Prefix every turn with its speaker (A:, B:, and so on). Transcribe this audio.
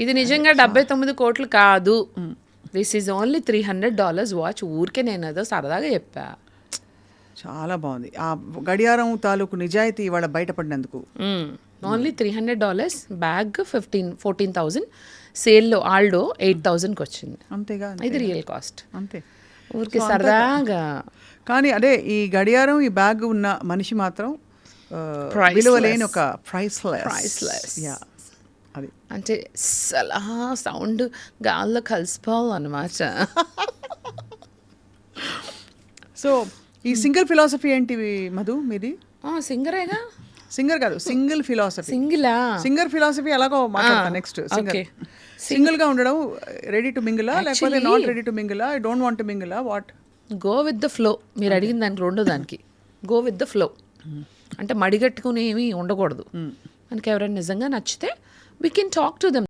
A: ఇది నిజంగా 79 కోట్లు కాదు. This is only $300 watch. ఊరికే నేను ఏదో సరదాగా చెప్పా.
B: చాలా బాగుంది ఆ గడియారం తాలూకు నిజాయితీ ఇవాళ బయటపడినందుకు.
A: ఓన్లీ $300, బ్యాగ్ 14,000, సేల్లో ఆల్డో 8,000కి వచ్చింది.
B: అంతేగా,
A: ఇది రియల్ కాస్ట్.
B: అంతే
A: ఊరికి సరదాగా.
B: కానీ అదే ఈ గడియారం ఈ బ్యాగ్ ఉన్న మనిషి మాత్రం విలువలేని ఒక ప్రైస్లెస్. అది
A: అంటే అలా సౌండ్ గాల్లో కలిసిపోవాలన్నమాట.
B: సో ఈ సింగిల్ ఫిలాసఫీ ఏంటి మధు మీది?
A: సింగరేగా.
B: సింగర్ కాదు, సింగిల్ ఫిలాసఫీ. సింగర్ ఫిలాసఫీ ఎలాగో మాట్లాడతా నెక్స్ట్. సింగిల్ గా ఉండడం రెడీ టు మింగిలా లేకపోతే నాట్ రెడీ టు మింగిలా, ఐ డోంట్ వాంట్ టు మింగిలా, what?
A: Go with the flow. మీరు అడిగిన దానికి రెండో దానికి గో విత్ ద ఫ్లో అంటే మడిగట్టుకుని ఏమీ ఉండకూడదు. మనకి ఎవరైనా నిజంగా నచ్చితే we can talk to them.